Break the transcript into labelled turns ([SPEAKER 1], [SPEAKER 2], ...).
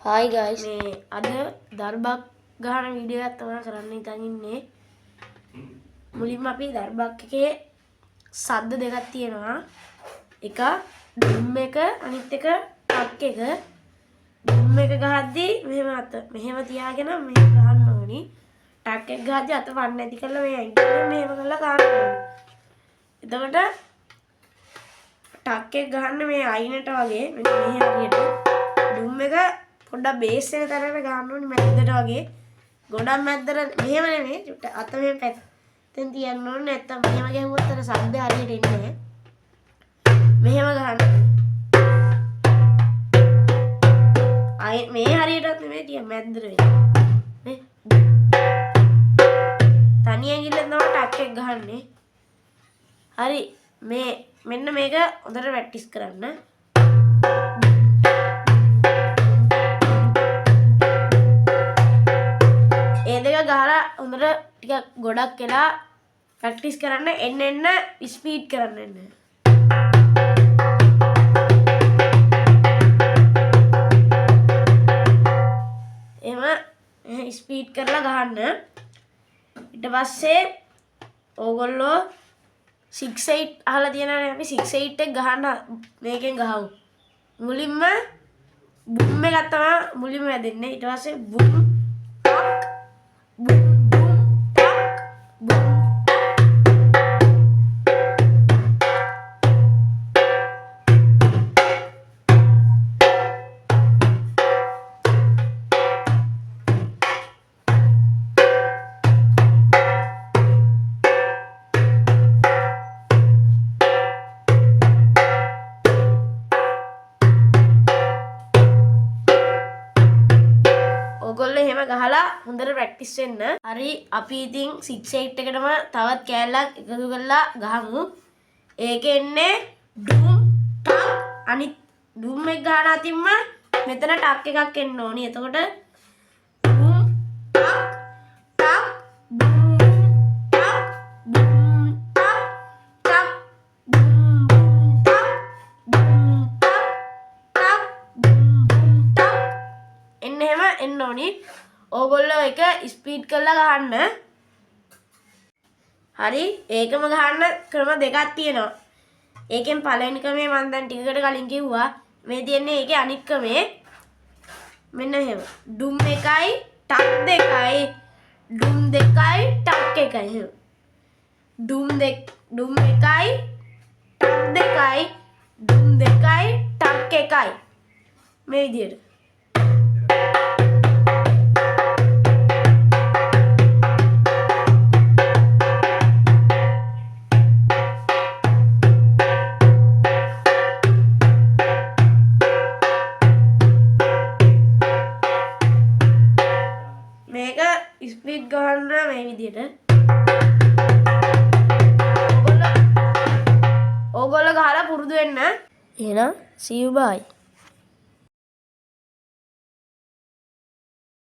[SPEAKER 1] Hi guys.
[SPEAKER 2] මේ අද දර්බක් ගහන වීඩියෝ එකක් තමයි කරන්න හිතන් ඉන්නේ. මුලින්ම අපි දර්බක් එකේ සද්ද දෙකක් තියෙනවා. එක ඩ්‍රම් එක අනිත් එක ටක් එක. ඩ්‍රම් එක ගහද්දී මෙහෙම තියාගෙන මෙහෙම ගහන්න ඕනි. ටක් එක ගහද්දී අත වන්න නැති කරලා මේ අයින් කරලා මෙහෙම කරලා ගහන්න ඕනි. එතකොට ටක් එක ගහන්න මේ අයිනට වගේ මෙන්න මේ හරියට ඩ්‍රම් එක පොඩ්ඩක් බේස් වෙන තැනකට ගන්න ඕනේ මැද්දට වගේ. ගොඩක් මැද්දට මෙහෙම නෙමෙයි. අත මෙහෙම පැත්තෙන් තියන්න ඕනේ. නැත්තම් මෙහෙම ගැහුවොත් අර ශබ්ද හරියට එන්නේ නැහැ. මෙහෙම ගහන්න. ආයේ මේ හරියටත් නෙමෙයි තියන්න මැද්දට වෙන්නේ. නේ? තනි ඇඟිල්ලෙන් තමයි ටක් එක ගහන්නේ. හරි. මෙන්න මේක හොඳට ප්‍රැක්ටිස් කරන්න. ගහලා හොඳට ටිකක් ගොඩක් වෙලා ප්‍රැක්ටිස් කරන්න එන්න ස්පීඩ් කරන්න එන්න. එහෙම ස්පීඩ් කරලා ගහන්න. ඊට පස්සේ ඕගොල්ලෝ 6-8 අහලා තියෙනවනේ අපි 6-8 එක ගහන්න මේකෙන් ගහමු. මුලින්ම බුම් එකක් තමයි මුලින්ම වැදෙන්නේ. ඊට පස්සේ බුම් ඔයගොල්ලෝ එහෙම ගහලා හොඳට ප්‍රැක්ටිස් වෙන්න. හරි අපි ඉතින් 6-8 එකටම තවත් කෑල්ලක් එකතු කරලා ගහමු. ඒකේ එන්නේ ඩුම් ටක් අනිත් ඩුම් එක ගහන අතින්ම මෙතන ටක් එකක් එන්න ඕනි. එතකොට ඩුම් ටක් ටක් ඩුම් ටක් ඩුම් ටක් ටක් ඩුම් ටක් ඩුම් ටක් ටක් ඩුම් ටක් එන්න එහෙම එන්න ඕනි. ඕගොල්ලෝ එක ස්පීඩ් කරලා ගහන්න. හරි ඒකම ගහන්න ක්‍රම දෙකක් තියෙනවා. ඒකෙන් පළවෙනි ක්‍රමේ මම දැන් ටිකකට කලින් කිව්වා. මේ තියන්නේ ඒකේ අනිත් ක්‍රමේ. මෙන්න එහෙම. ඩුම් එකයි ටක් දෙකයි ඩුම් දෙකයි ටක් එකයි එහෙම. ඩුම් එකයි ටක් දෙකයි ඩුම් දෙකයි ටක් එකයි. මේ විදියට. මේක ස්පීඩ් ගහන්න මේ විදියට. ඕගොල්ලෝ ගහලා පුරුදු වෙන්න. එහෙනම් see you bye.